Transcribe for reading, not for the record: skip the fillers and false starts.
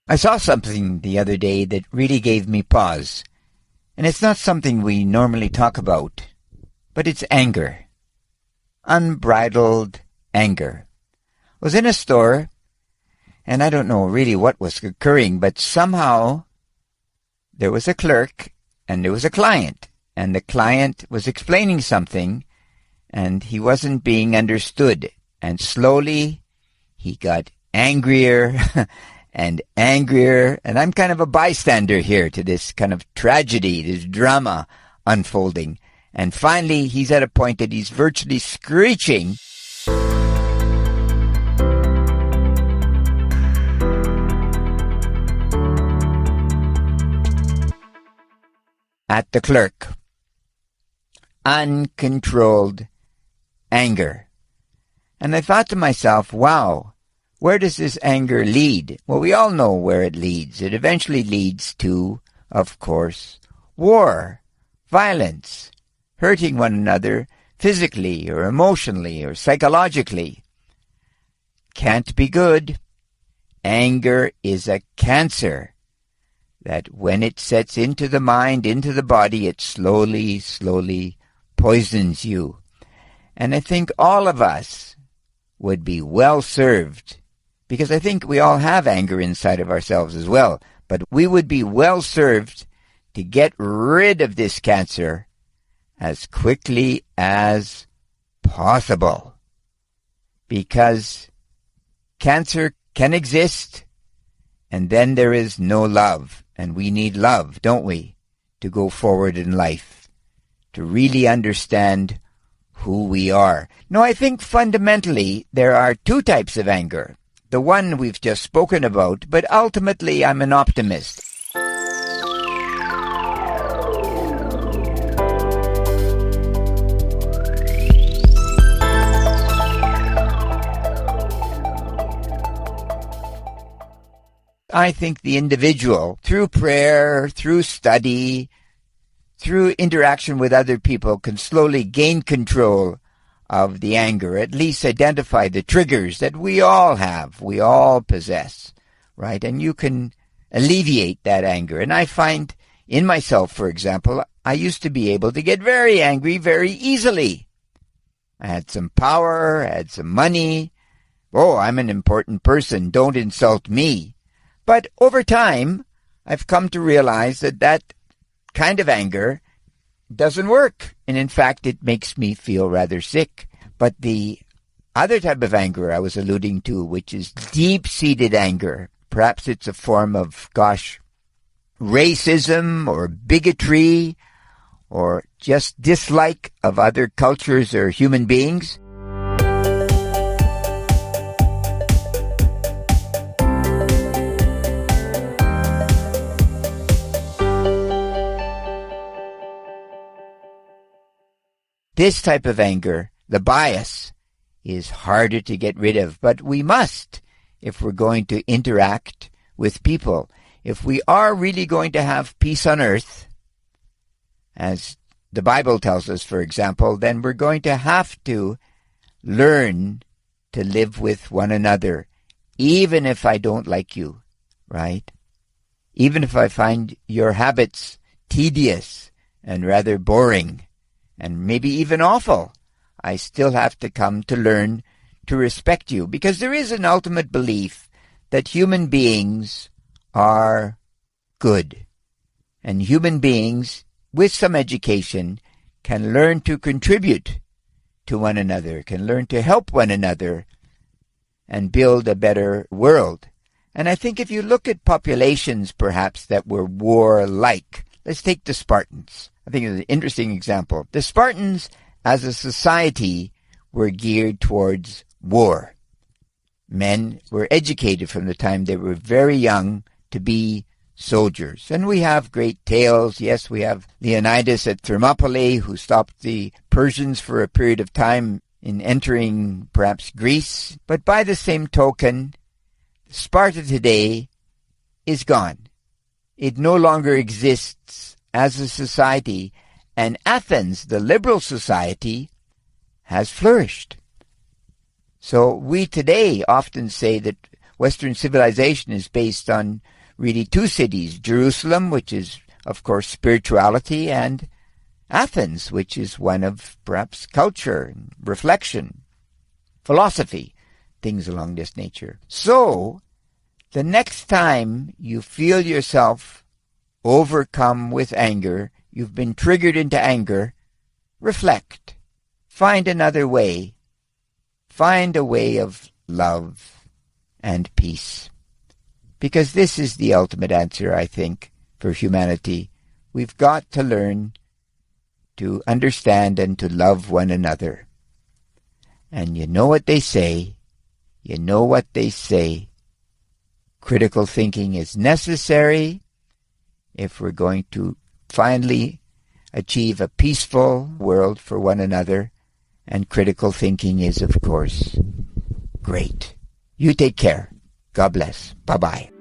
I saw something the other day that really gave me pause. And it's not something we normally talk about, but it's anger. Unbridled anger. I was in a store, and I don't know really what was occurring, but somehow there was a clerk and there was a client. And the client was explaining something, and he wasn't being understood. And slowly he got angrier and angrier, and I'm kind of a bystander here to this kind of tragedy, this drama unfolding. And finally, he's at a point that he's virtually screeching. At the clerk. Uncontrolled anger. And I thought to myself, wow, where does this anger lead? Well, we all know where it leads. It eventually leads to, of course, war, violence, hurting one another physically or emotionally or psychologically. Can't be good. Anger is a cancer that when it sets into the mind, into the body, it slowly, slowly poisons you. And I think all of us would be well served, because I think we all have anger inside of ourselves as well, but we would be well served to get rid of this cancer as quickly as possible. Because cancer can exist, and then there is no love. And we need love, don't we, to go forward in life, to really understand who we are. No, I think fundamentally there are two types of anger. The one we've just spoken about, but ultimately I'm an optimist. I think the individual, through prayer, through study, through interaction with other people, can slowly gain control of the anger, at least identify the triggers that we all have, we all possess, right? And you can alleviate that anger. And I find in myself, for example, I used to be able to get very angry very easily. I had some power, I had some money. Oh, I'm an important person, don't insult me. But over time, I've come to realize that that kind of anger doesn't work. And in fact, it makes me feel rather sick. But the other type of anger I was alluding to, which is deep-seated anger, perhaps it's a form of, racism or bigotry or just dislike of other cultures or human beings. This type of anger, the bias, is harder to get rid of, but we must if we're going to interact with people. If we are really going to have peace on earth, as the Bible tells us, for example, then we're going to have to learn to live with one another, even if I don't like you, right? Even if I find your habits tedious and rather boring, and maybe even awful, I still have to come to learn to respect you, because there is an ultimate belief that human beings are good. And human beings, with some education, can learn to contribute to one another, can learn to help one another, and build a better world. And I think if you look at populations, perhaps, that were warlike, let's take the Spartans. I think it's an interesting example. The Spartans, as a society, were geared towards war. Men were educated from the time they were very young to be soldiers. And we have great tales. Yes, we have Leonidas at Thermopylae, who stopped the Persians for a period of time in entering perhaps Greece. But by the same token, Sparta today is gone. It no longer exists as a society, and Athens, the liberal society, has flourished. So we today often say that Western civilization is based on really two cities, Jerusalem, which is, of course, spirituality, and Athens, which is one of perhaps culture, reflection, philosophy, things along this nature. So, the next time you feel yourself overcome with anger, you've been triggered into anger, reflect. Find another way. Find a way of love and peace. Because this is the ultimate answer, I think, for humanity. We've got to learn to understand and to love one another. And you know what they say. You know what they say. Critical thinking is necessary if we're going to finally achieve a peaceful world for one another. And critical thinking is, of course, great. You take care. God bless. Bye-bye.